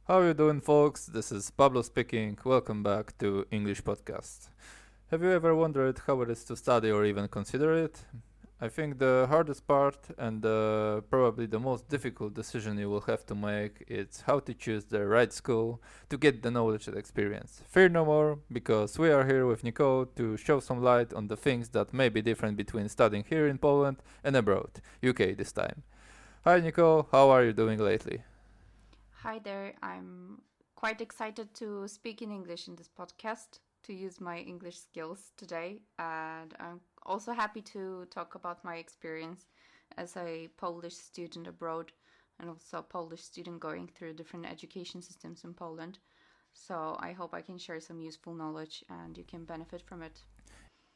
How are you doing, folks? This is Pablo speaking. Welcome back to English Podcast. Have you ever wondered how it is to study or even consider it? I think the hardest part and probably the most difficult decision you will have to make is how to choose the right school to get the knowledge and experience. Fear no more, because we are here with Nikol to show some light on the things that may be different between studying here in Poland and abroad, UK this time. Hi Nikol, how are you doing lately? Hi there. I'm quite excited to speak in English in this podcast, to use my English skills today. And I'm also happy to talk about my experience as a Polish student abroad and also a Polish student going through different education systems in Poland. So I hope I can share some useful knowledge and you can benefit from it.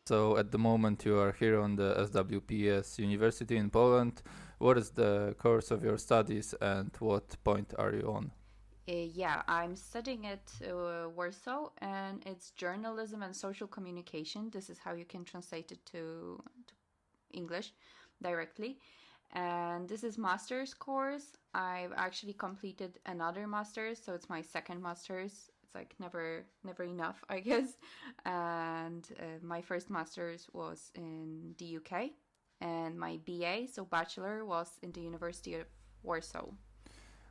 So at the moment you are here on the SWPS University in Poland. What is the course of your studies and what point are you on? Yeah, I'm studying at Warsaw and it's journalism and social communication. This is how you can translate it to English directly. And this is master's course. I've actually completed another master's, so it's my second master's. It's like never enough, I guess. And my first master's was in the UK, and my BA, so bachelor, was in the University of Warsaw.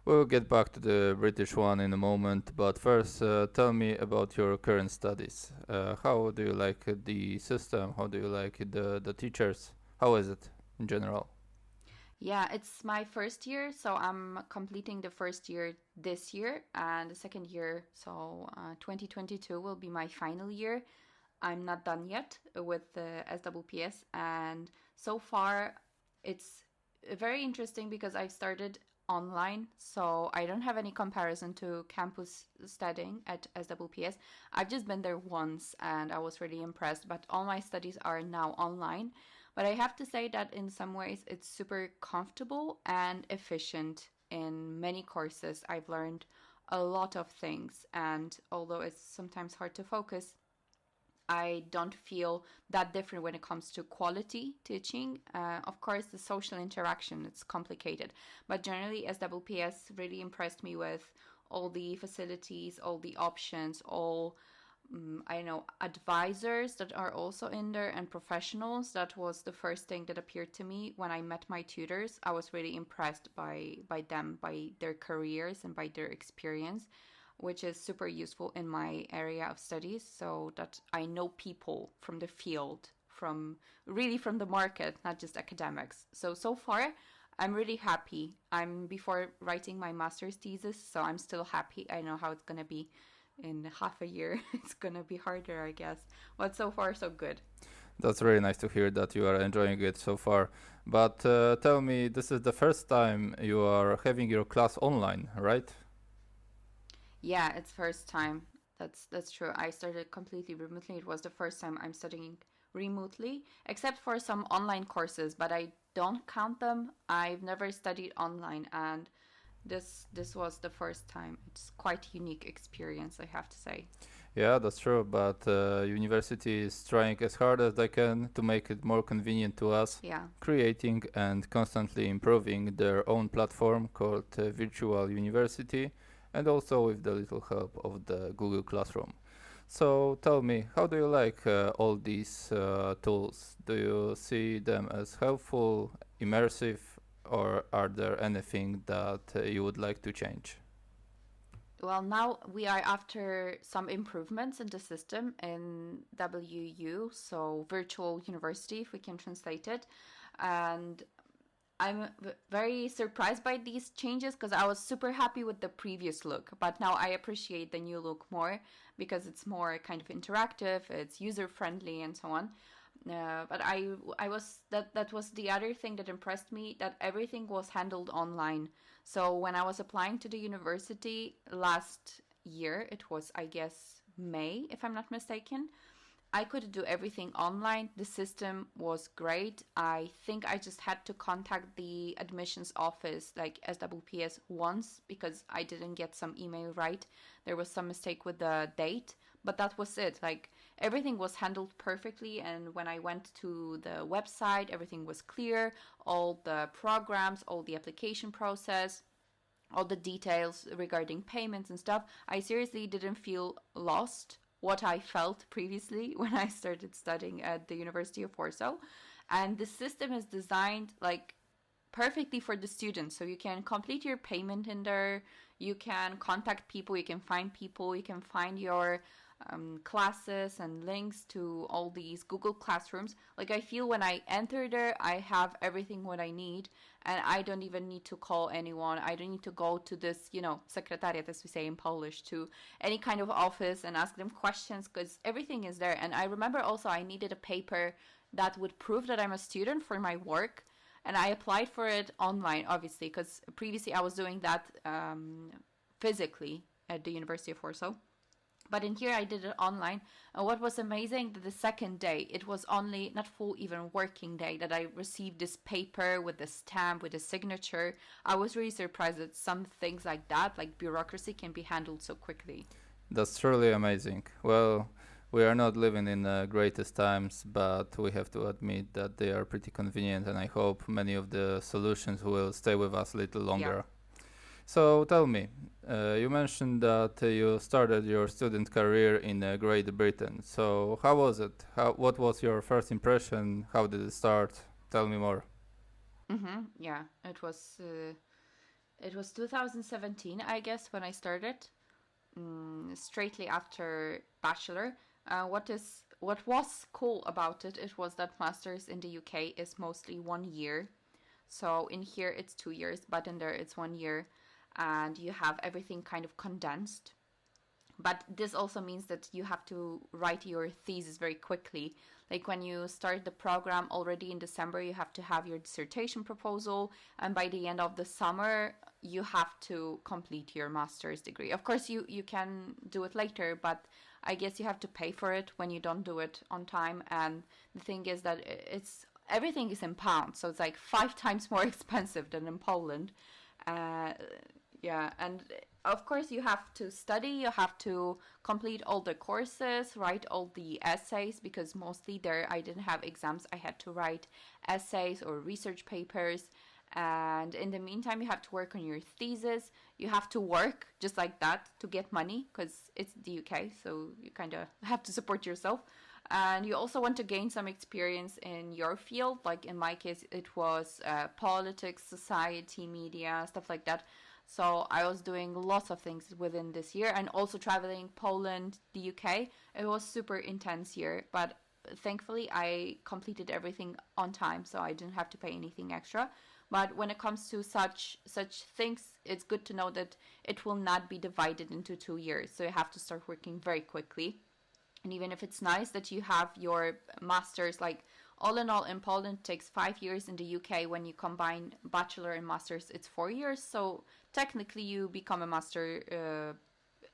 We'll get back to the British one in a moment, but first tell me about your current studies. How do you like the system? How do you like the teachers? How is it in general? Yeah, it's my first year, so I'm completing the first year this year, and the second year, so 2022 will be my final year. I'm not done yet with the SWPS, and so far it's very interesting because I started online, so I don't have any comparison to campus studying at SWPS. I've just been there once and I was really impressed, but all my studies are now online. But I have to say that in some ways it's super comfortable and efficient. In many courses, I've learned a lot of things, and although it's sometimes hard to focus, I don't feel that different when it comes to quality teaching. Of course, the social interaction, it's complicated. But generally, SWPS really impressed me with all the facilities, all the options, all, I don't know, advisors that are also in there and professionals. That was the first thing that appeared to me when I met my tutors. I was really impressed by them, by their careers and by their experience, which is super useful in my area of studies, so that I know people from the field, from the market, not just academics. So far I'm really happy. I'm before writing my master's thesis, so I'm still happy. I know how it's going to be in half a year. It's going to be harder, I guess, but so far so good. That's really nice to hear that you are enjoying it so far. But tell me, this is the first time you are having your class online, right? Yeah, it's first time. That's true. I started completely remotely. It was the first time I'm studying remotely, except for some online courses, but I don't count them. I've never studied online, and this was the first time. It's quite unique experience, I have to say. Yeah, that's true. But university is trying as hard as they can to make it more convenient to us, Yeah. creating and constantly improving their own platform called Virtual University, and also with the little help of the Google Classroom. So tell me, how do you like all these tools? Do you see them as helpful, immersive, or are there anything that you would like to change? Well, now we are after some improvements in the system in WU, so virtual university, if we can translate it. And I'm very surprised by these changes because I was super happy with the previous look, but now I appreciate the new look more because it's more kind of interactive, it's user friendly, and so on. But I was that was the other thing that impressed me, that everything was handled online. So when I was applying to the university last year, it was, I guess, May, if I'm not mistaken, I could do everything online. The system was great. I think I just had to contact the admissions office, like SWPS, once because I didn't get some email right. There was some mistake with the date, but that was it. Like everything was handled perfectly. And when I went to the website, everything was clear. All the programs, all the application process, all the details regarding payments and stuff, I seriously didn't feel lost what I felt previously when I started studying at the University of Warsaw. And the system is designed like perfectly for the students. So you can complete your payment in there, you can contact people, you can find your classes and links to all these Google Classrooms. Like I feel when I enter there, I have everything what I need, and I don't even need to call anyone. I don't need to go to this, secretariat, as we say in Polish, to any kind of office and ask them questions, because everything is there. And I remember also I needed a paper that would prove that I'm a student for my work. And I applied for it online, obviously, because previously I was doing that physically at the University of Warsaw. But in here I did it online. And what was amazing, that the second day, it was only not full even working day, that I received this paper with the stamp, with the signature. I was really surprised that some things like that, like bureaucracy, can be handled so quickly. That's truly amazing. Well, we are not living in the greatest times, but we have to admit that they are pretty convenient, and I hope many of the solutions will stay with us a little longer. Yeah. So tell me, you mentioned that you started your student career in Great Britain. So how was it? What was your first impression? How did it start? Tell me more. Yeah, it was 2017, I guess, when I started, straightly after bachelor. What was cool about it? It was that masters in the UK is mostly 1 year. So in here it's 2 years, but in there it's 1 year, and you have everything kind of condensed. But this also means that you have to write your thesis very quickly. Like when you start the program already in December, you have to have your dissertation proposal, and by the end of the summer, you have to complete your master's degree. Of course, you can do it later, but I guess you have to pay for it when you don't do it on time. And the thing is that everything is in pounds, so it's like 5 times more expensive than in Poland. Yeah, and of course you have to study, you have to complete all the courses, write all the essays, because mostly there I didn't have exams, I had to write essays or research papers. And in the meantime, you have to work on your thesis. You have to work just like that to get money, because it's the UK, so you kind of have to support yourself. And you also want to gain some experience in your field. Like in my case, it was politics, society, media, stuff like that. So I was doing lots of things within this year, and also traveling Poland, the UK. It was super intense year, but thankfully I completed everything on time, so I didn't have to pay anything extra. But when it comes to such things, it's good to know that it will not be divided into 2 years. So you have to start working very quickly. And even if it's nice that you have your master's, like all in all in Poland it takes 5 years. In the UK, when you combine bachelor and master's, it's 4 years. So technically you become a master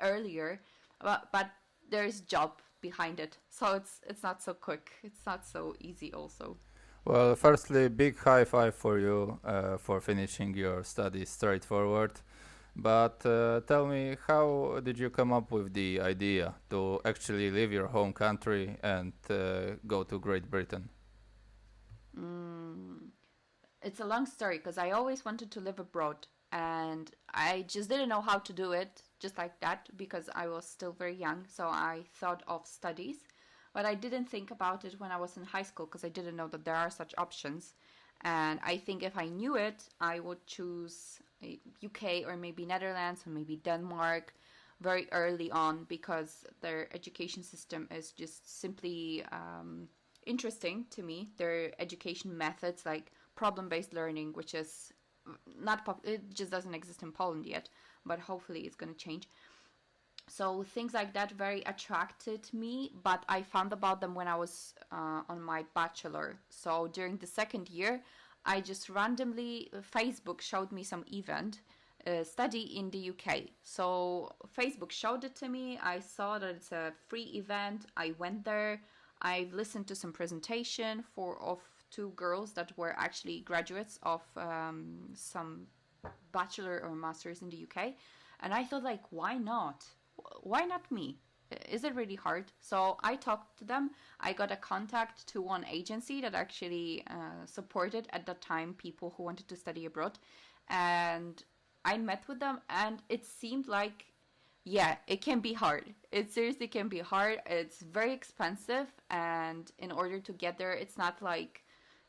earlier, but there's job behind it. So it's not so quick. It's not so easy also. Well, firstly, big high five for you for finishing your studies straightforward. But tell me, how did you come up with the idea to actually leave your home country and go to Great Britain? It's a long story, because I always wanted to live abroad, and I just didn't know how to do it just like that, because I was still very young. So I thought of studies, but I didn't think about it when I was in high school, because I didn't know that there are such options. And I think if I knew it, I would choose UK or maybe Netherlands or maybe Denmark very early on, because their education system is just simply interesting to me. Their education methods, like problem-based learning, which is it just doesn't exist in Poland yet, but hopefully it's going to change. So things like that very attracted me, but I found about them when I was on my bachelor. So during the second year, I just randomly, Facebook showed me some event, study in the UK. So Facebook showed it to me. I saw that it's a free event. I went there. I listened to some presentation of 2 girls that were actually graduates of some bachelor or masters in the UK. And I thought, like, why not? Why not me? Is it really hard? So I talked to them. I got a contact to one agency that actually supported at that time people who wanted to study abroad. And I met with them, and it seemed like, yeah, it can be hard. It seriously can be hard. It's very expensive, and in order to get there, it's not like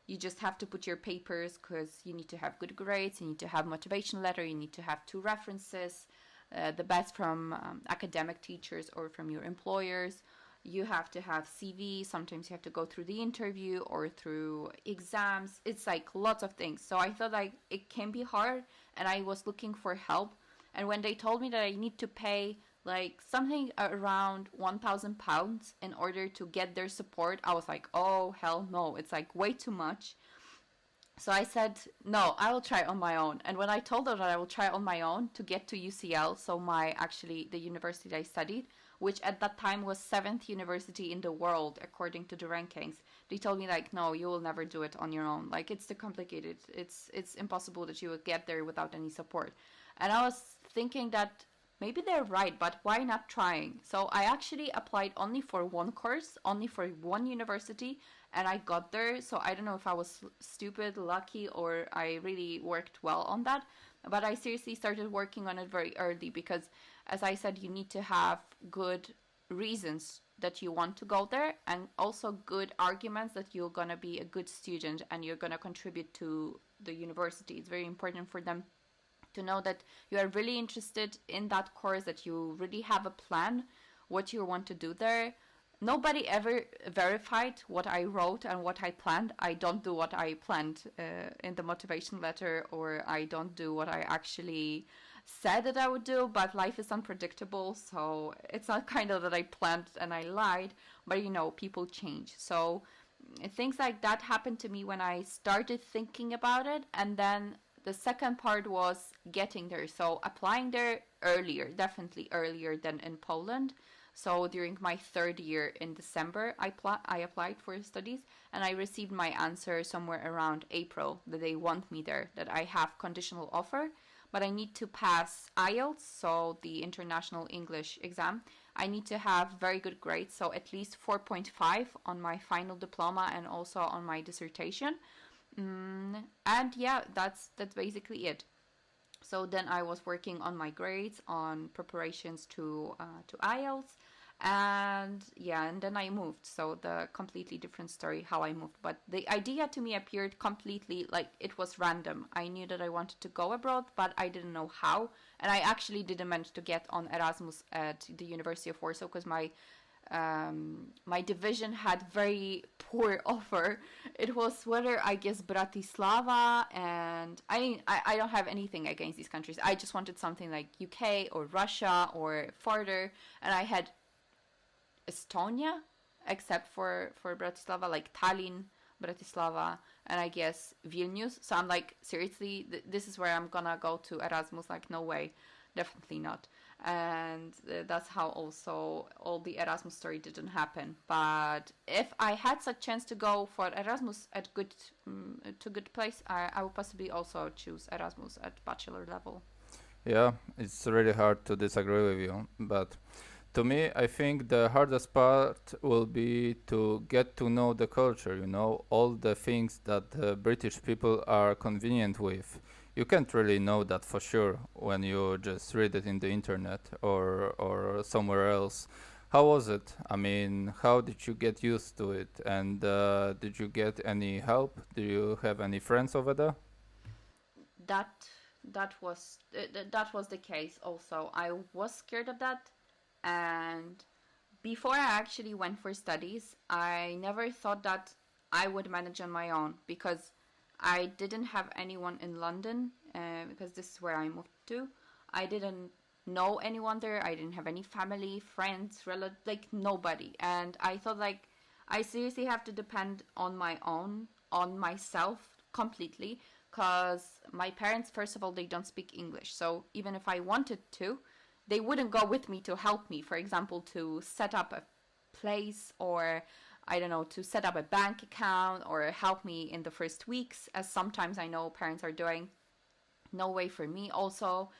you just have to put your papers, because you need to have good grades, you need to have motivation letter, you need to have 2 references, the best from academic teachers or from your employers. You have to have CV. Sometimes you have to go through the interview or through exams. It's like lots of things. So I thought like it can be hard, and I was looking for help. And when they told me that I need to pay like something around £1,000 in order to get their support, I was like, oh hell no, it's like way too much. So I said, no, I will try on my own. And when I told them that I will try on my own to get to UCL, so the university that I studied, which at that time was 7th university in the world according to the rankings, they told me like, no, you will never do it on your own. Like, it's too complicated. It's impossible that you will get there without any support. And I was thinking that maybe they're right, but why not trying? So I actually applied only for one course, only for one university, and I got there. So I don't know if I was stupid, lucky, or I really worked well on that. But I seriously started working on it very early because, as I said, you need to have good reasons that you want to go there, and also good arguments that you're going to be a good student and you're going to contribute to the university. It's very important for them to know that you are really interested in that course, that you really have a plan, what you want to do there. Nobody ever verified what I wrote and what I planned. I don't do what I planned in the motivation letter, or I don't do what I actually said that I would do, but life is unpredictable, so it's not kind of that I planned and I lied, but people change. So things like that happened to me when I started thinking about it, and then the second part was getting there. So applying there earlier, definitely earlier than in Poland. So during my 3rd year in December, I applied for studies, and I received my answer somewhere around April that they want me there, that I have conditional offer, but I need to pass IELTS, so the International English exam. I need to have very good grades, so at least 4.5 on my final diploma and also on my dissertation. And yeah, that's basically it. So then I was working on my grades, on preparations to IELTS, and yeah, and then I moved. So the completely different story how I moved, but the idea to me appeared completely like it was random. I knew that I wanted to go abroad, but I didn't know how, and I actually didn't manage to get on Erasmus at the University of Warsaw because my division had very poor offer. It was whether, I guess, Bratislava, and I don't have anything against these countries. I just wanted something like UK or Russia or farther, and I had Estonia, except for Bratislava, like Tallinn, Bratislava, and I guess Vilnius. So I'm like, seriously, this is where I'm gonna go to Erasmus? Like, no way, definitely not. And that's how also all the Erasmus story didn't happen. But if I had such chance to go for Erasmus at good place, I would possibly also choose Erasmus at bachelor level. Yeah, it's really hard to disagree with you, but to me, I think the hardest part will be to get to know the culture, all the things that the British people are convenient with. You can't really know that for sure when you just read it in the internet or somewhere else. How was it? I mean, how did you get used to it? And did you get any help? Do you have any friends over there? That was the case also. I was scared of that, and before I actually went for studies, I never thought that I would manage on my own, because I didn't have anyone in London, because this is where I moved to. I didn't know anyone there. I didn't have any family, friends, relatives, like nobody. And I thought like I seriously have to depend on my own, on myself completely, because my parents, first of all, they don't speak English. So even if I wanted to, they wouldn't go with me to help me, for example, to set up a place, or I don't know, to set up a bank account, or help me in the first weeks, as sometimes I know parents are doing. No way for me. Also,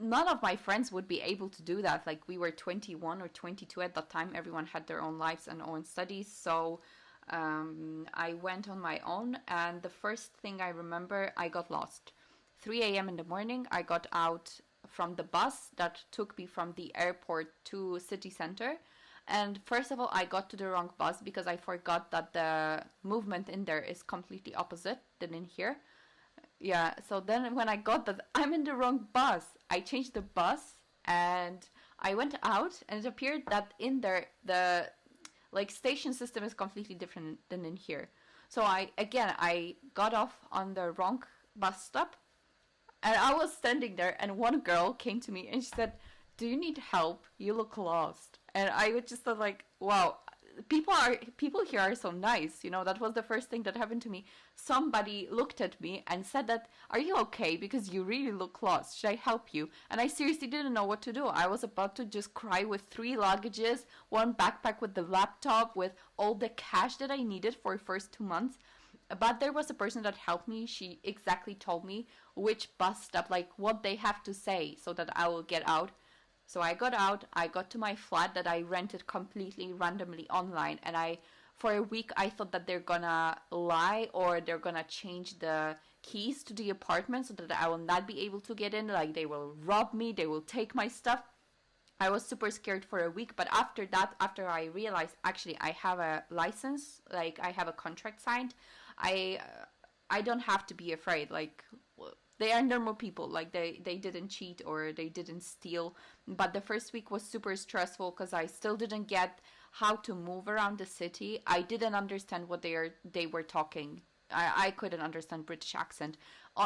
none of my friends would be able to do that. Like, we were 21 or 22 at that time. Everyone had their own lives and own studies. So I went on my own, and the first thing I remember, I got lost. 3 a.m. in the morning, I got out from the bus that took me from the airport to city center. And first of all, I got to the wrong bus because I forgot that the movement in there is completely opposite than in here. Yeah, so then when I got that, I'm in the wrong bus. I changed the bus and I went out, and it appeared that in there, the like station system is completely different than in here. So I got off on the wrong bus stop, and I was standing there, and one girl came to me and she said, "Do you need help? You look lost." And I would just thought like, wow, people here are so nice. That was the first thing that happened to me. Somebody looked at me and said that, "Are you okay? Because you really look lost. Should I help you?" And I seriously didn't know what to do. I was about to just cry with 3 luggages, one backpack with the laptop, with all the cash that I needed for the first 2 months. But there was a person that helped me. She exactly told me which bus stop, like what they have to say so that I will get out. So I got out, I got to my flat that I rented completely randomly online, and for a week I thought that they're gonna lie or they're gonna change the keys to the apartment so that I will not be able to get in, like they will rob me, they will take my stuff. I was super scared for a week, but after that, after I realized actually I have a license, like I have a contract signed, I don't have to be afraid. Like they are normal people, like they didn't cheat or they didn't steal. But the first week was super stressful because I still didn't get how to move around the city. I didn't understand what they were talking. I couldn't understand British accent.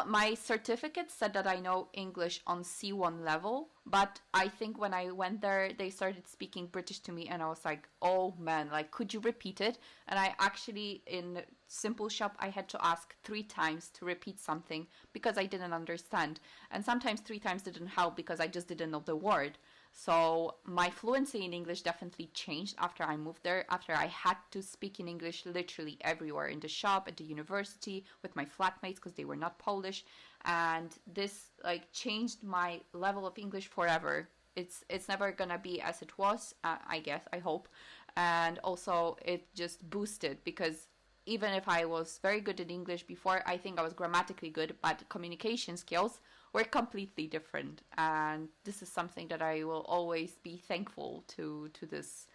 My certificate said that I know English on C1 level, but I think when I went there, they started speaking British to me, and I was like, oh man, like, could you repeat it? And I actually, in Simple Shop, I had to ask 3 times to repeat something because I didn't understand. And sometimes 3 times didn't help because I just didn't know the word. So my fluency in English definitely changed after I moved there, after I had to speak in English literally everywhere, in the shop, at the university, with my flatmates because they were not Polish. And this like changed my level of English forever. It's never gonna be as it was, I guess, I hope. And also it just boosted because even if I was very good in English before, I think I was grammatically good, but communication skills were completely different. And this is something that I will always be thankful to this,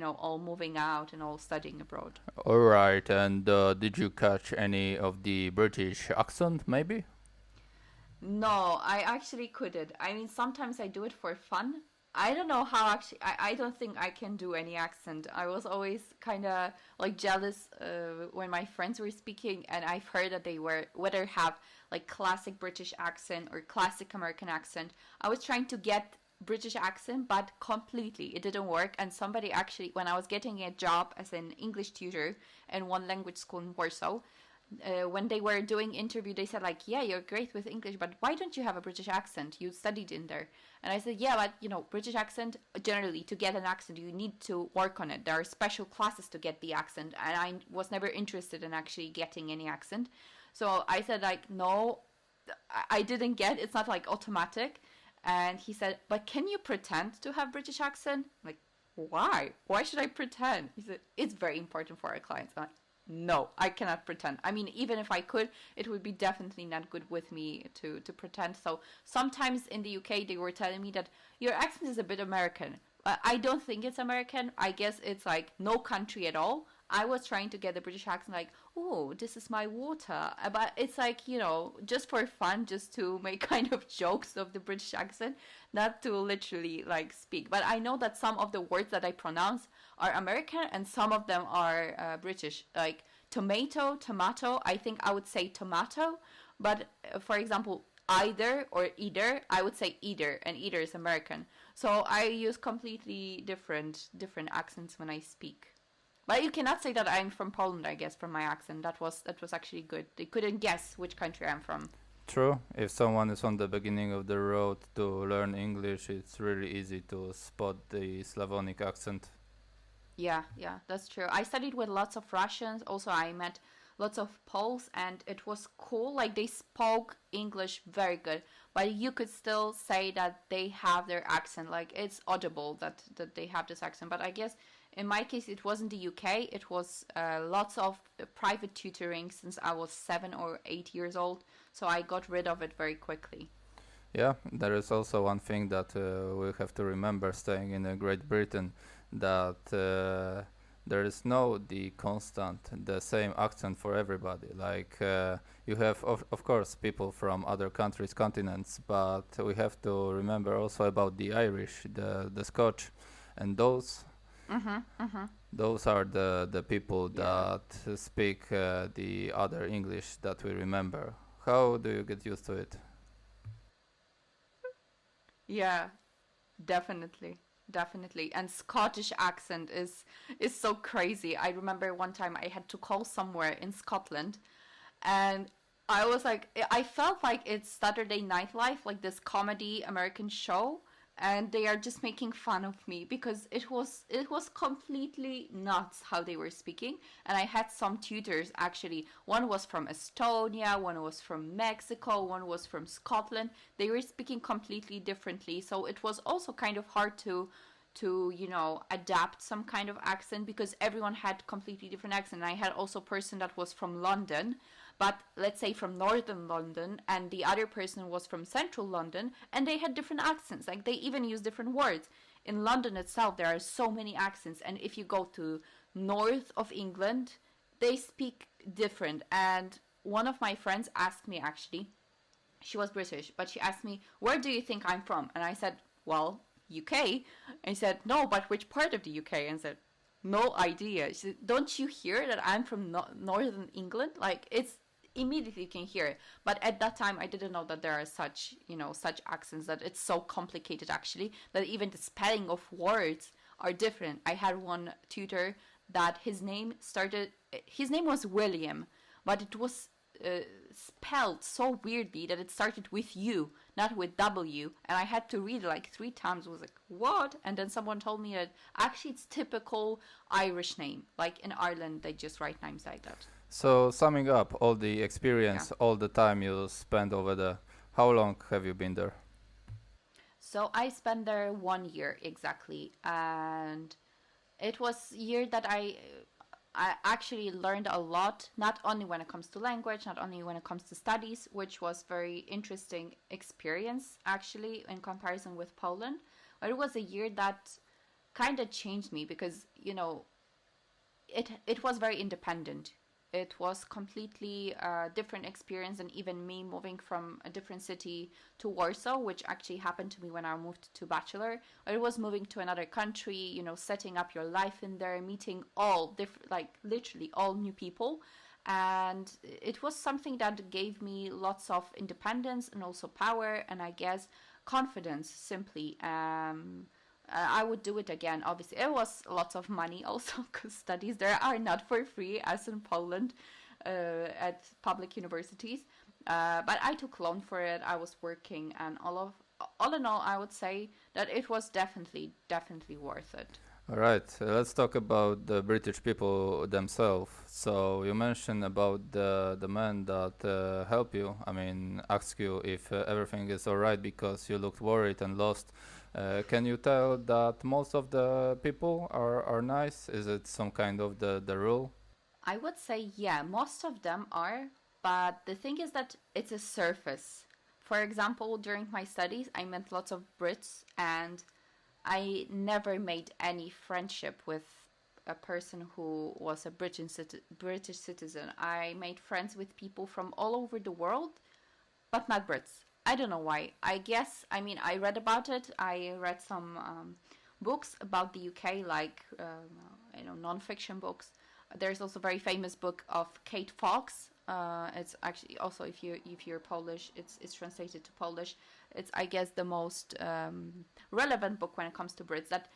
all moving out and all studying abroad. All right, and did you catch any of the British accent, maybe? No, I actually couldn't. I mean, sometimes I do it for fun. I don't know how actually, I don't think I can do any accent. I was always kind of like jealous when my friends were speaking, and I've heard that they were, whether have like classic British accent or classic American accent. I was trying to get British accent, but completely, it didn't work. And somebody actually, when I was getting a job as an English tutor in one language school in Warsaw, when they were doing interview, they said like, yeah, you're great with English, but why don't you have a British accent? You studied in there. And I said, yeah, but British accent, generally to get an accent, you need to work on it. There are special classes to get the accent. And I was never interested in actually getting any accent. So I said like, no, I didn't get, it's not like automatic. And he said, but can you pretend to have British accent? I'm like, why? Why should I pretend? He said, it's very important for our clients. I'm like, no, I cannot pretend. I mean, even if I could, it would be definitely not good with me to pretend. So sometimes in the UK, they were telling me that your accent is a bit American. I don't think it's American. I guess it's like no country at all. I was trying to get the British accent like, oh, this is my water. But it's like, just for fun, just to make kind of jokes of the British accent, not to literally like speak. But I know that some of the words that I pronounce are American and some of them are British. Like tomato, I think I would say tomato. But for example, either or either, I would say either, and either is American. So I use completely different accents when I speak. But you cannot say that I'm from Poland, I guess, from my accent. That was actually good. They couldn't guess which country I'm from. True. If someone is on the beginning of the road to learn English, it's really easy to spot the Slavonic accent. Yeah, that's true. I studied with lots of Russians. Also, I met lots of Poles, and it was cool. Like, they spoke English very good, but you could still say that they have their accent. Like, it's audible that they have this accent. But I guess in my case, it wasn't the UK. It was lots of private tutoring since I was 7 or 8 years old. So I got rid of it very quickly. Yeah, there is also one thing that we have to remember staying in Great Britain, that there is no the constant, the same accent for everybody. Like you have, of course, people from other countries, continents, but we have to remember also about the Irish, the Scotch, and those are the people Yeah. that speak the other English that we remember. How do you get used to it? Yeah, definitely. Definitely. And Scottish accent is so crazy. I remember one time I had to call somewhere in Scotland, and I was like, I felt like it's Saturday Night Live, like this comedy American show, and they are just making fun of me because it was completely nuts how they were speaking. And I had some tutors actually. One was from Estonia, one was from Mexico, one was from Scotland. They were speaking completely differently, so it was also kind of hard to adapt some kind of accent because everyone had completely different accent. And I had also a person that was from London, but let's say from northern London, and the other person was from central London, and they had different accents. Like they even use different words. In London itself there are so many accents, and if you go to north of England, they speak different. And one of my friends asked me, actually, she was British, but she asked me, "Where do you think I'm from?" And I said, "Well, UK." And he said, "No, but which part of the UK?" And I said, "No idea." She said, "Don't you hear that I'm from northern England?" Like it's immediately you can hear it. But at that time, I didn't know that there are such accents, that it's so complicated actually, that even the spelling of words are different. I had one tutor that his name was William, but it was spelled so weirdly that it started with U, not with W, and I had to read it like 3 times. I was like, what? And then someone told me that actually it's typical Irish name. Like in Ireland, they just write names like that. So, summing up all the Yeah. experience, all the time you spent over there, how long have you been there? So I spent there 1 year exactly, and it was a year that I actually learned a lot, not only when it comes to language, not only when it comes to studies, which was very interesting experience actually in comparison with Poland. But it was a year that kind of changed me because it was very independent. It was completely different experience, and even me moving from a different city to Warsaw, which actually happened to me when I moved to bachelor. It was moving to another country, setting up your life in there, meeting all different, like literally all new people. And it was something that gave me lots of independence and also power, and I guess confidence simply. I would do it again. Obviously, it was lots of money also because studies there are not for free as in Poland at public universities. But I took loan for it. I was working, and all in all, I would say that it was definitely worth it. All right, let's talk about the British people themselves. So you mentioned about the man that helped you. I mean, asked you if everything is all right because you looked worried and lost. Can you tell that most of the people are nice? Is it some kind of the rule? I would say, yeah, most of them are, but the thing is that it's a surface. For example, during my studies, I met lots of Brits, and I never made any friendship with a person who was a British citizen. I made friends with people from all over the world, but not Brits. I don't know why. I guess, I mean, I read about it. I read some books about the UK, like non-fiction books. There's also a very famous book of Kate Fox. It's actually also, if you're Polish, it's translated to Polish. It's, I guess, the most relevant book when it comes to Brits. That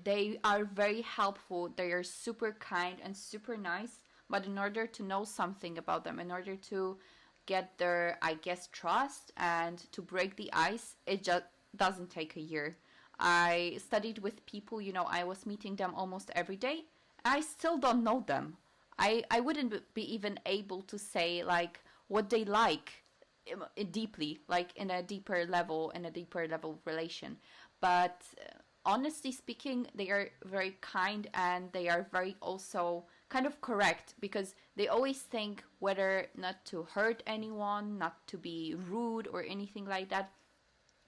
they are very helpful. They are super kind and super nice. But in order to know something about them, in order to get their, I guess, trust and to break the ice, it just doesn't take a year. I studied with people, I was meeting them almost every day. I still don't know them. I wouldn't be even able to say like what they like deeply, like in a deeper level relation. But honestly speaking, they are very kind, and they are very also kind of correct, because they always think whether not to hurt anyone, not to be rude or anything like that.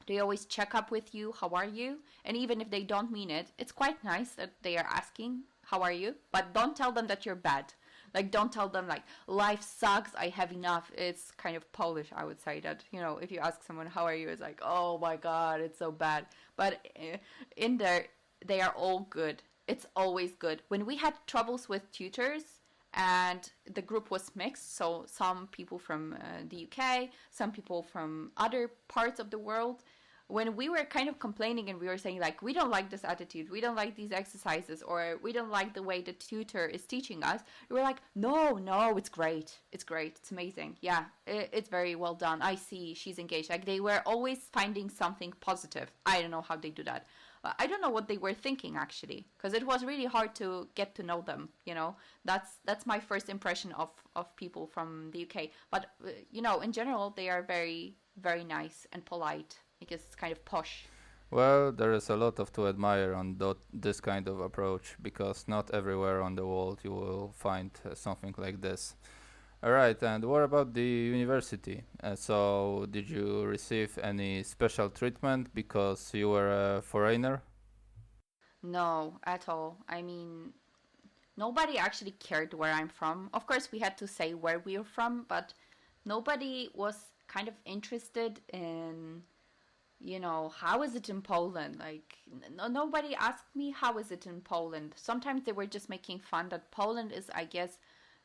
They always check up with you, how are you? And even if they don't mean it, it's quite nice that they are asking, how are you? But don't tell them that you're bad. Like, don't tell them, like, life sucks, I have enough. It's kind of Polish, I would say, that, you know, if you ask someone, how are you? It's like, oh my God, it's so bad. But in there, they are all good. It's always good. When we had troubles with tutors, and the group was mixed, so some people from the UK, some people from other parts of the world, when we were kind of complaining and we were saying, like, we don't like this attitude, we don't like these exercises, or we don't like the way the tutor is teaching us, we were like, no, it's great, it's amazing, yeah, it's very well done, I see she's engaged. Like, they were always finding something positive. I don't know how they do that. I don't know what they were thinking, actually, because it was really hard to get to know them, you know. That's my first impression of people from the UK. But, you know, in general, they are very, very nice and polite, because it's kind of posh. Well, there is a lot of to admire on this kind of approach, because not everywhere on the world you will find something like this. All right, and what about the university? So, did you receive any special treatment because you were a foreigner? No, at all. I mean, nobody actually cared where I'm from. Of course, we had to say where we are from, but nobody was kind of interested in, you know, how is it in Poland? Like, nobody asked me how is it in Poland. Sometimes they were just making fun that Poland is, I guess,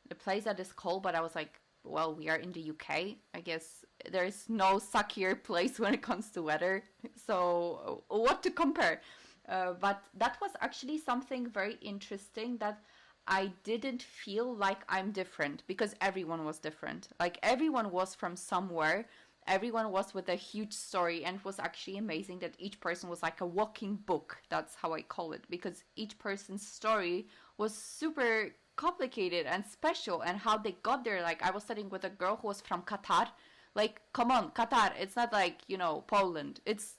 the place that is cold, but I was like, well, we are in the UK. I guess there is no suckier place when it comes to weather. So what to compare? But that was actually something very interesting, that I didn't feel like I'm different, because everyone was different. Like, everyone was from somewhere. Everyone was with a huge story, and it was actually amazing that each person was like a walking book. That's how I call it, because each person's story was super complicated and special, and how they got there. Like, I was studying with a girl who was from Qatar. Like, come on, Qatar, it's not like, you know, Poland. It's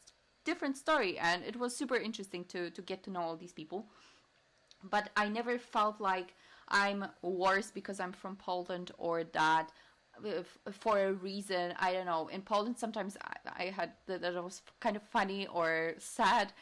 different story, and it was super interesting to get to know all these people. But I never felt like I'm worse because I'm from Poland, or that for a reason, I don't know. In Poland, sometimes I had that was kind of funny or sad.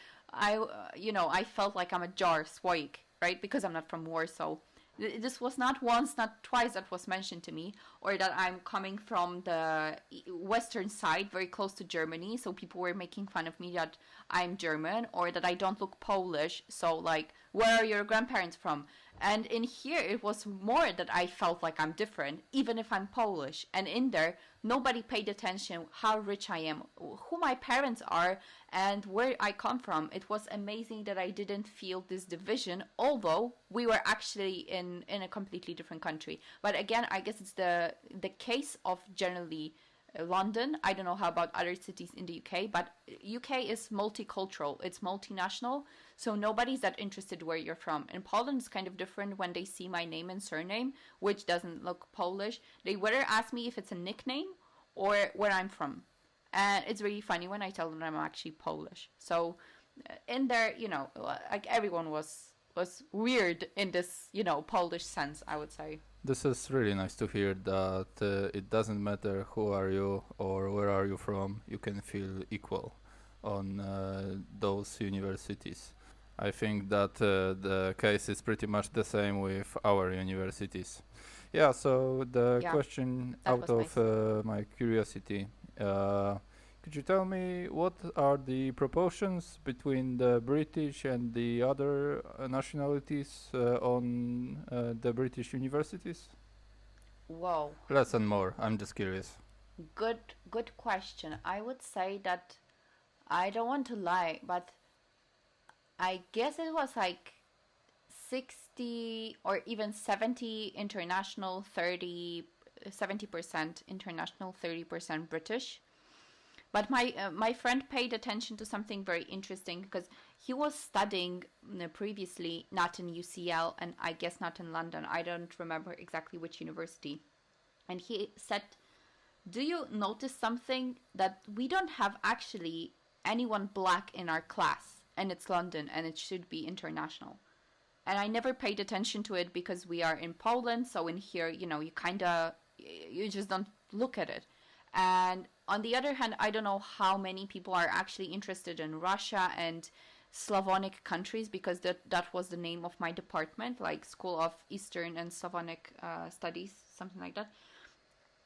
You know, I felt like I'm a jar swoik, right? Because I'm not from Warsaw. This was not once, not twice that was mentioned to me, or that I'm coming from the western side, very close to Germany, so people were making fun of me that I'm German, or that I don't look Polish, so like, where are your grandparents from? And in here, it was more that I felt like I'm different, even if I'm Polish. And in there, nobody paid attention how rich I am, who my parents are, and where I come from. It was amazing that I didn't feel this division, although we were actually in a completely different country. But again, I guess it's the case of generally London. I don't know how about other cities in the UK, but UK is multicultural, it's multinational, so nobody's that interested where you're from. In Poland, it's kind of different. When they see my name and surname, which doesn't look Polish, they whether ask me if it's a nickname or where I'm from. And it's really funny when I tell them I'm actually Polish. So in there, you know, like, everyone was weird in this, you know, Polish sense, I would say. This is really nice to hear that it doesn't matter who are you or where are you from, you can feel equal on those universities. I think that the case is pretty much the same with our universities. Yeah, so the Yeah, question that out was of nice. my curiosity, could you tell me what are the proportions between the British and the other nationalities on the British universities? Whoa, Less and more. I'm just curious. good question. I would say that, I don't want to lie, but I guess it was like 60 or even 70 international, 70% international, 30% British. But my friend paid attention to something very interesting, because he was studying previously not in UCL, and I guess not in London. I don't remember exactly which university. And he said, do you notice something, that we don't have actually anyone black in our class, and it's London and it should be international? and I never paid attention to it because we are in Poland. So in here, you just don't look at it. And on the other hand, I don't know how many people are actually interested in Russia and Slavonic countries, because that was the name of my department, like School of Eastern and Slavonic Studies, something like that.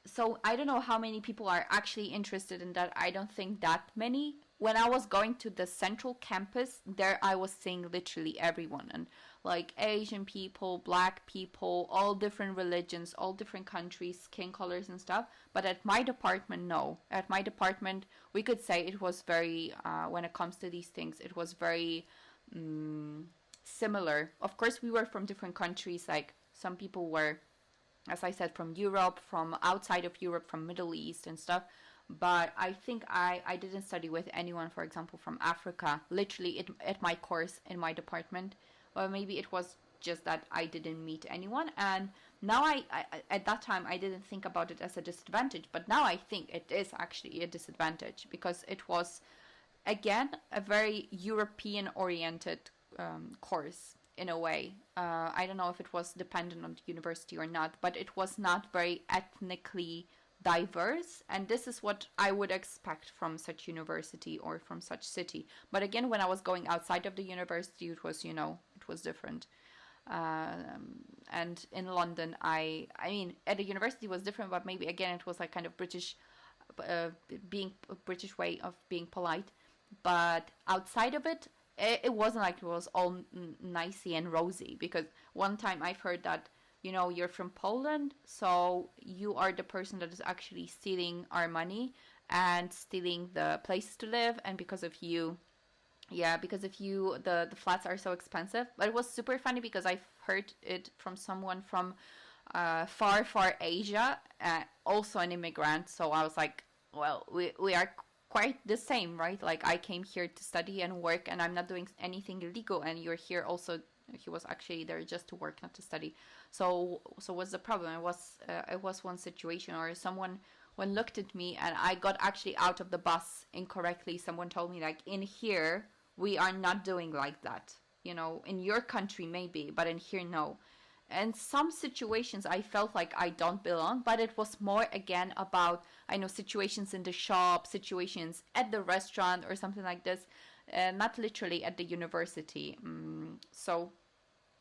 So I don't know how many people are actually interested in that. I don't think that many. When I was going to the central campus, there I was seeing literally everyone, and like Asian people, black people, all different religions, all different countries, skin colors and stuff. But at my department, no. At my department, we could say it was very, when it comes to these things, it was very similar. Of course, we were from different countries. Like some people were, as I said, from Europe, from outside of Europe, from Middle East and stuff. But I think I didn't study with anyone, for example, from Africa, literally at my course in my department. Or maybe it was just that I didn't meet anyone. And now I at that time, I didn't think about it as a disadvantage. But now I think it is actually a disadvantage, because it was, again, a very European-oriented course in a way. I don't know if it was dependent on the university or not, but it was not very ethnically diverse, and this is what I would expect from such university or from such city. But again, when I was going outside of the university, it was, it was different. And in London, I mean, at the university was different, but maybe again it was like kind of British, being a British way of being polite. But outside of it, it wasn't like it was all nicey and rosy, because one time I've heard that, you're from Poland, so you are the person that is actually stealing our money and stealing the places to live, and because of you, the flats are so expensive. But it was super funny because I've heard it from someone from far Asia, also an immigrant. So I was like, well, we are quite the same, right? Like, I came here to study and work, and I'm not doing anything illegal, and you're here also. He was actually there just to work, not to study. So what's the problem? It was one situation, or someone when looked at me, and I got actually out of the bus incorrectly. Someone told me, like, in here we are not doing like that. In your country maybe, but in here no. And some situations I felt like I don't belong, but it was more again about, I know, situations in the shop, situations at the restaurant or something like this. Not literally at the university. So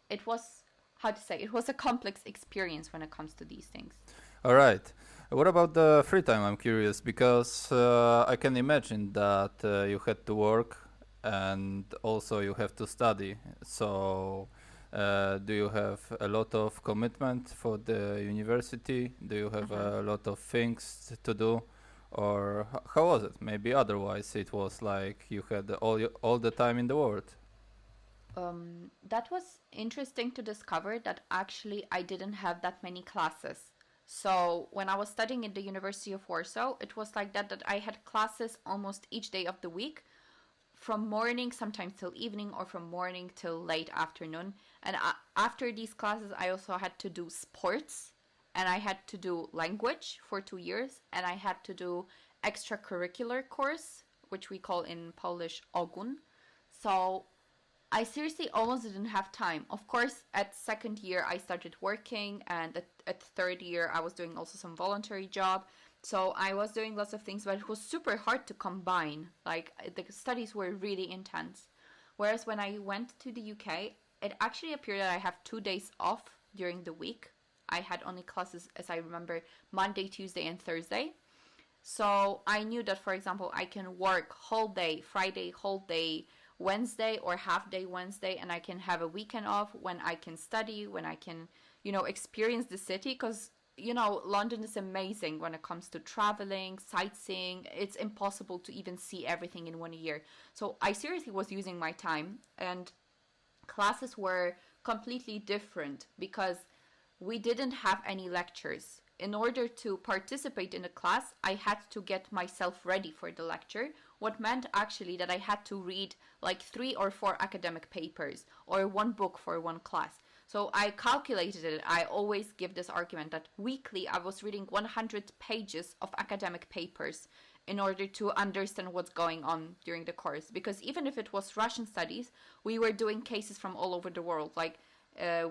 it was, it was a complex experience when it comes to these things. All right. What about the free time? I'm curious, because I can imagine that you had to work and also you have to study. So do you have a lot of commitment for the university? Do you have a lot of things to do? Or how was it? Maybe otherwise it was like you had all the time in the world. That was interesting to discover that actually I didn't have that many classes. So when I was studying at the University of Warsaw, it was like that I had classes almost each day of the week, from morning sometimes till evening, or from morning till late afternoon. And after these classes, I also had to do sports, and I had to do language for 2 years, and I had to do extracurricular course, which we call in Polish ogun. So I seriously almost didn't have time. Of course, at second year, I started working, and at third year, I was doing also some voluntary job. So I was doing lots of things, but it was super hard to combine. Like, the studies were really intense. Whereas when I went to the UK, it actually appeared that I have 2 days off during the week. I had only classes, as I remember, Monday, Tuesday, and Thursday. So I knew that, for example, I can work whole day, Friday, whole day, Wednesday, or half day Wednesday, and I can have a weekend off when I can study, when I can, experience the city, because, London is amazing when it comes to traveling, sightseeing. It's impossible to even see everything in 1 year. So I seriously was using my time, and classes were completely different because we didn't have any lectures. In order to participate in a class, I had to get myself ready for the lecture, what meant actually that I had to read like 3 or 4 academic papers or 1 book for 1 class. So I calculated it. I always give this argument that weekly I was reading 100 pages of academic papers in order to understand what's going on during the course. Because even if it was Russian studies, we were doing cases from all over the world. Like,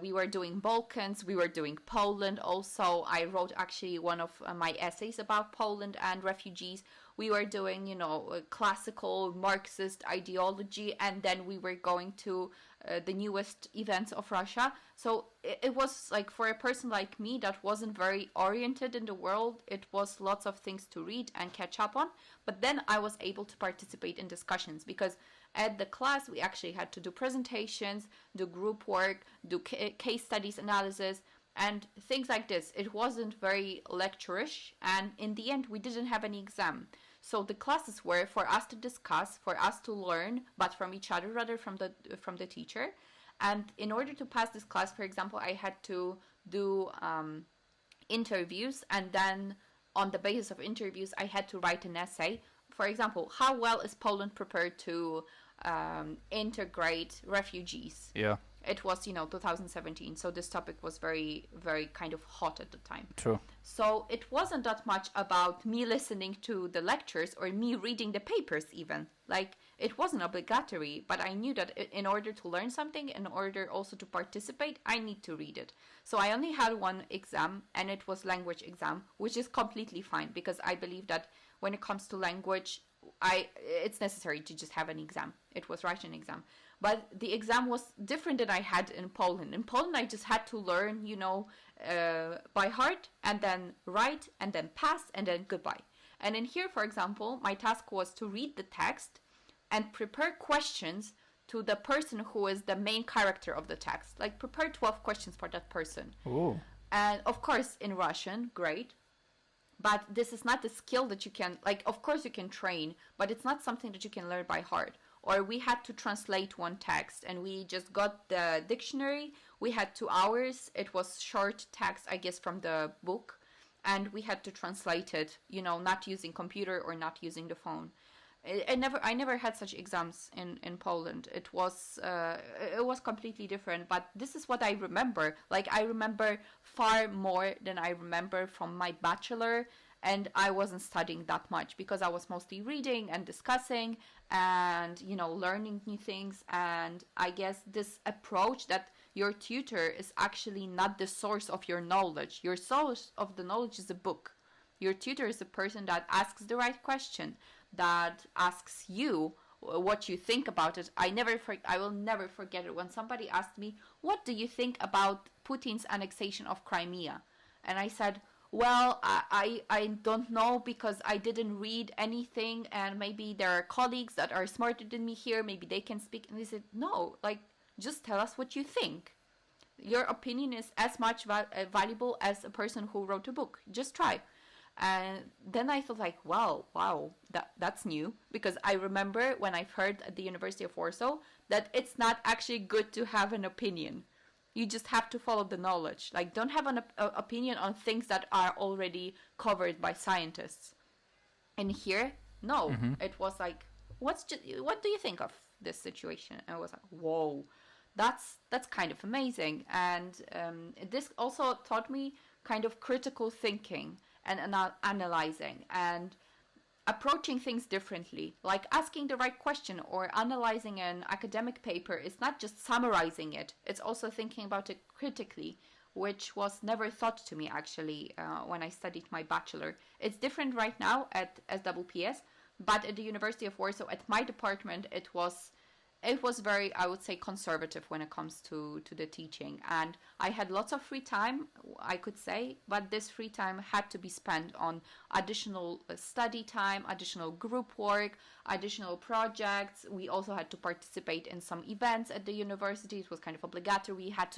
we were doing Balkans, we were doing Poland also. I wrote actually one of my essays about Poland and refugees. We were doing, classical Marxist ideology, and then we were going to the newest events of Russia. So it was like, for a person like me that wasn't very oriented in the world, it was lots of things to read and catch up on. But then I was able to participate in discussions, because at the class we actually had to do presentations, do group work, do case studies analysis, and things like this. It wasn't very lecturish, and in the end we didn't have any exam. So the classes were for us to discuss, for us to learn, but from each other rather from the teacher. And in order to pass this class, for example, I had to do interviews, and then on the basis of interviews I had to write an essay. For example, how well is Poland prepared to integrate refugees? Yeah. It was, 2017, so this topic was very, very kind of hot at the time. True. So it wasn't that much about me listening to the lectures or me reading the papers even. Like, it wasn't obligatory, but I knew that in order to learn something, in order also to participate, I need to read it. So I only had one exam, and it was language exam, which is completely fine, because I believe that when it comes to language, it's necessary to just have an exam. It was writing exam. But the exam was different than I had in Poland. In Poland, I just had to learn, by heart, and then write, and then pass, and then goodbye. And in here, for example, my task was to read the text and prepare questions to the person who is the main character of the text. Like, prepare 12 questions for that person. Ooh. And of course, in Russian, great. But this is not the skill that you can, of course you can train, but it's not something that you can learn by heart. Or we had to translate one text, and we just got the dictionary. We had 2 hours. It was short text, I guess, from the book. And we had to translate it, not using computer or not using the phone. I never had such exams in Poland. It was completely different, but this is what I remember. Like, I remember far more than I remember from my bachelor, and I wasn't studying that much because I was mostly reading and discussing and, learning new things. And I guess this approach that your tutor is actually not the source of your knowledge. Your source of the knowledge is a book. Your tutor is a person that asks the right question, that asks you what you think about it. I will never forget it when somebody asked me, what do you think about Putin's annexation of Crimea? And I said, well, I don't know, because I didn't read anything, and maybe there are colleagues that are smarter than me here, maybe they can speak. And they said, no, just tell us what you think. Your opinion is as much valuable as a person who wrote a book. Just try. And then I thought, wow, that's new, because I remember when I've heard at the University of Warsaw that it's not actually good to have an opinion. You just have to follow the knowledge. Don't have an opinion on things that are already covered by scientists. And here, no, It was what do you think of this situation? And I was like, whoa, that's kind of amazing. And this also taught me kind of critical thinking and analyzing and approaching things differently, like asking the right question or analyzing an academic paper is not just summarizing it, it's also thinking about it critically, which was never thought to me actually when I studied my bachelor. It's different right now at SWPS, but at the University of Warsaw, at my department, it was very, I would say, conservative when it comes to the teaching. And I had lots of free time, I could say, but this free time had to be spent on additional study time, additional group work, additional projects. We also had to participate in some events at the university. It was kind of obligatory. We had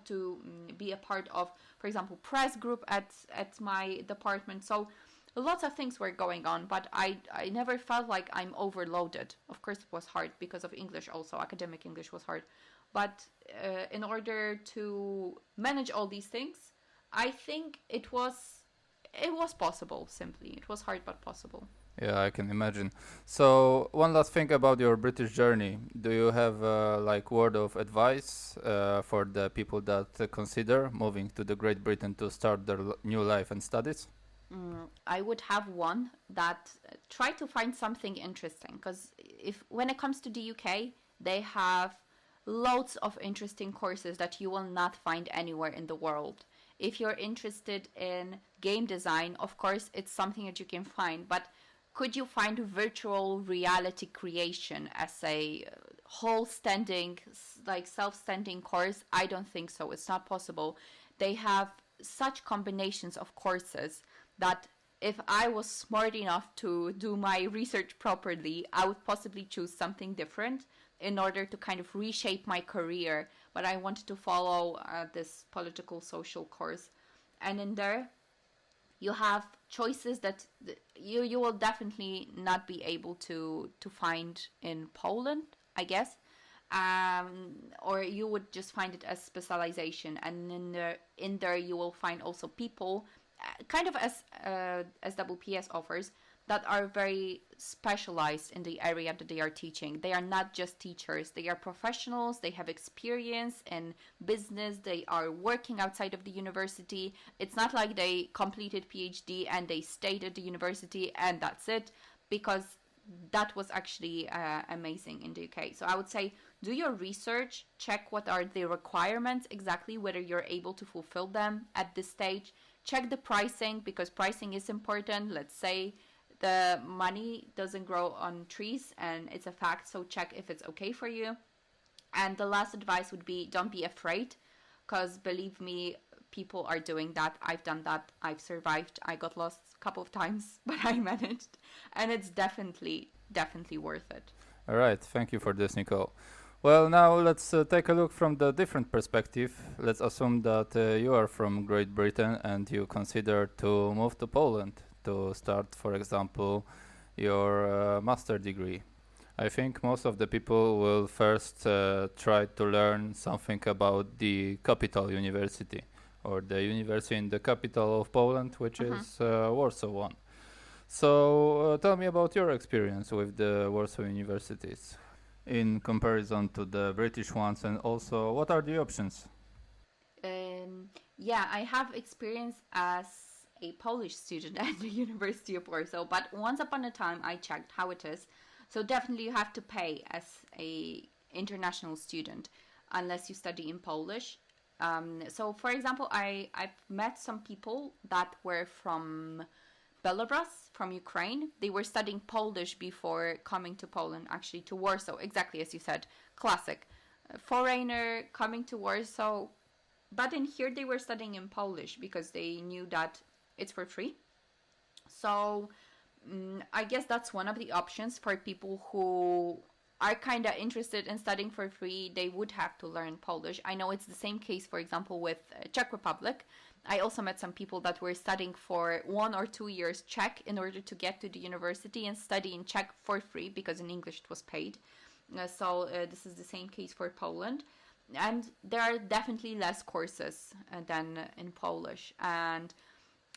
to be a part of, for example, press group at my department. So lots of things were going on, but I never felt like I'm overloaded. Of course, it was hard because of English also. Academic English was hard. But in order to manage all these things, I think it was possible, simply. It was hard, but possible. Yeah, I can imagine. So, one last thing about your British journey. Do you have word of advice for the people that consider moving to the Great Britain to start their new life and studies? I would have one that try to find something interesting, because when it comes to the UK, they have loads of interesting courses that you will not find anywhere in the world. If you're interested in game design, of course, it's something that you can find, but could you find virtual reality creation as a whole standing, like self-standing course? I don't think so. It's not possible. They have such combinations of courses that if I was smart enough to do my research properly, I would possibly choose something different in order to kind of reshape my career. But I wanted to follow this political social course. And in there, you have choices that you will definitely not be able to find in Poland, I guess. Or you would just find it as specialization. And in there you will find also people, kind of as SWPS offers, that are very specialized in the area that they are teaching. They are not just teachers, they are professionals, they have experience in business, they are working outside of the university. It's not like they completed PhD and they stayed at the university and that's it, because that was actually amazing in the UK. So I would say do your research, check what are the requirements exactly, whether you're able to fulfill them at this stage. Check the pricing, because pricing is important. Let's say the money doesn't grow on trees, and it's a fact, so check if it's okay for you. And the last advice would be don't be afraid, because believe me, people are doing that. I've done that. I've survived. I got lost a couple of times, but I managed, and it's definitely worth it. All right, thank you for this, Nikol. Well, now let's take a look from the different perspective. Let's assume that you are from Great Britain and you consider to move to Poland to start, for example, your master degree. I think most of the people will first try to learn something about the capital university, or the university in the capital of Poland, which is Warsaw one. So tell me about your experience with the Warsaw universities in comparison to the British ones, and also what are the options? Yeah, I have experience as a Polish student at the University of Warsaw, but once upon a time I checked how it is. So definitely you have to pay as a international student unless you study in Polish. So for example, I've met some people that were from Belarus, from Ukraine. They were studying Polish before coming to Poland, actually to Warsaw, exactly as you said, classic. A foreigner coming to Warsaw, but in here they were studying in Polish because they knew that it's for free. So I guess that's one of the options for people who are kind of interested in studying for free. They would have to learn Polish. I know it's the same case, for example, with Czech Republic. I also met some people that were studying for 1 or 2 years Czech in order to get to the university and study in Czech for free, because in English it was paid. So this is the same case for Poland. And there are definitely less courses than in Polish. And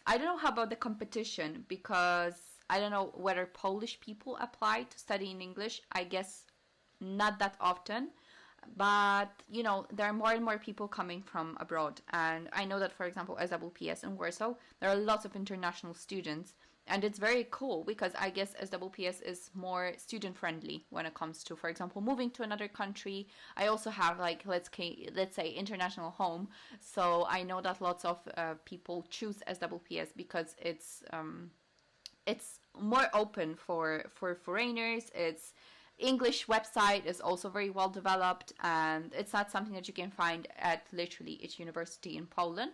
I don't know how about the competition, because I don't know whether Polish people apply to study in English. I guess not that often. But, you know, there are more and more people coming from abroad. And I know that, for example, SWPS in Warsaw, there are lots of international students. And it's very cool because I guess SWPS is more student-friendly when it comes to, for example, moving to another country. I also have, like, let's say, international home. So I know that lots of people choose SWPS because it's more open for foreigners. It's English website is also very well developed, and it's not something that you can find at literally each university in Poland.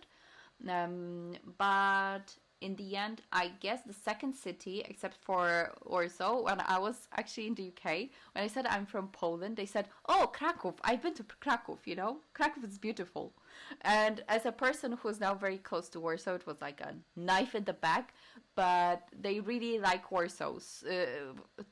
But in the end, I guess the second city, except for Warsaw, when I was actually in the UK, when I said I'm from Poland, they said, "Oh, Kraków, I've been to Kraków, you know? Kraków is beautiful." And as a person who's now very close to Warsaw, it was like a knife in the back. But they really like Warsaw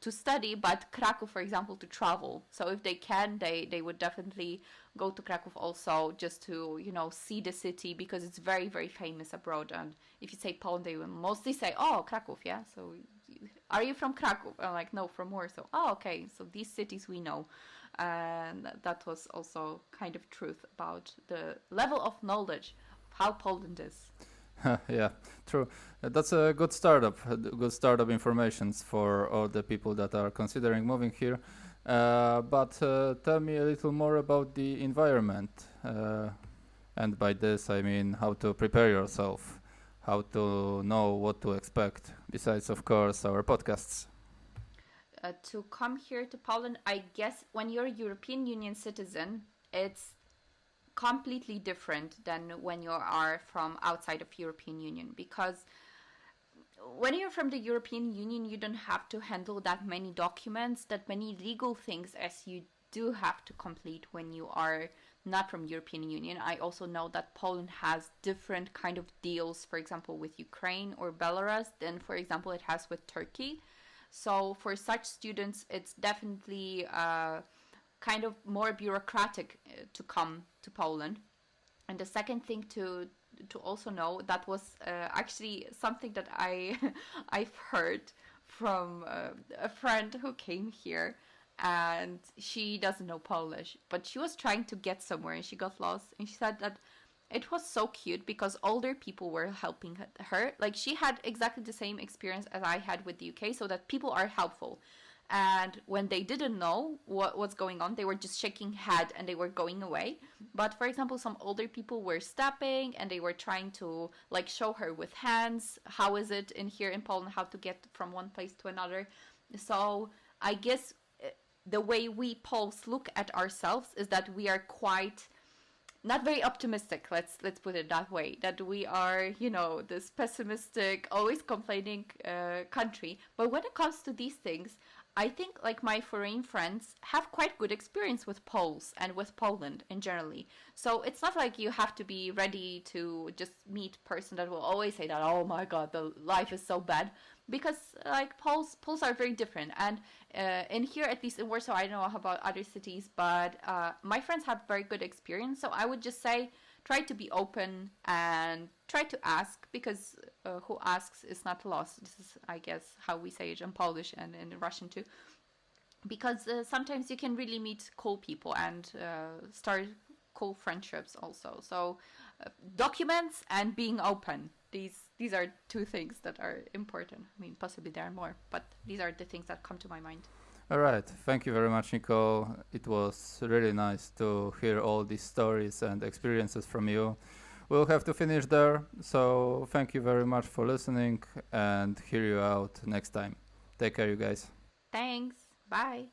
to study, but Kraków, for example, to travel. So if they can, they would definitely go to Kraków also, just to, you know, see the city, because it's very, very famous abroad. And if you say Poland, they will mostly say, "Oh, Kraków, yeah? So are you from Kraków?" I'm like, "No, from Warsaw." "Oh, okay, so these cities we know." And that was also kind of truth about the level of knowledge of how Poland is. Yeah, true. That's a good startup informations for all the people that are considering moving here. But tell me a little more about the environment. And by this, I mean how to prepare yourself, how to know what to expect, besides, of course, our podcasts. To come here to Poland, I guess when you're a European Union citizen, it's completely different than when you are from outside of European Union, because when you're from the European Union, you don't have to handle that many documents, that many legal things as you do have to complete when you are not from European Union. I also know that Poland has different kind of deals, for example, with Ukraine or Belarus than, for example, it has with Turkey. So for such students, it's definitely kind of more bureaucratic to come to Poland. And the second thing to also know, that was actually something that I've heard from a friend who came here, and she doesn't know Polish, but she was trying to get somewhere and she got lost, and she said that it was so cute because older people were helping her. Like, she had exactly the same experience as I had with the UK, so that people are helpful. And when they didn't know what's going on, they were just shaking head and they were going away. But for example, some older people were stopping and they were trying to like show her with hands how is it in here in Poland, how to get from one place to another. So I guess the way we Poles look at ourselves is that we are quite not very optimistic, let's put it that way, that we are, you know, this pessimistic, always complaining country. But when it comes to these things, I think like my foreign friends have quite good experience with Poles and with Poland in generally. So it's not like you have to be ready to just meet person that will always say that, oh my god, the life is so bad, because like Poles are very different. And in here, at least in Warsaw, I don't know about other cities, but my friends have very good experience. So I would just say try to be open and try to ask, because who asks is not lost. This is, I guess, how we say it in Polish and in Russian too. Because sometimes you can really meet cool people and start cool friendships also. So documents and being open. These are two things that are important. I mean, possibly there are more, but these are the things that come to my mind. All right. Thank you very much, Nikol. It was really nice to hear all these stories and experiences from you. We'll have to finish there. So thank you very much for listening, and hear you out next time. Take care, you guys. Thanks. Bye.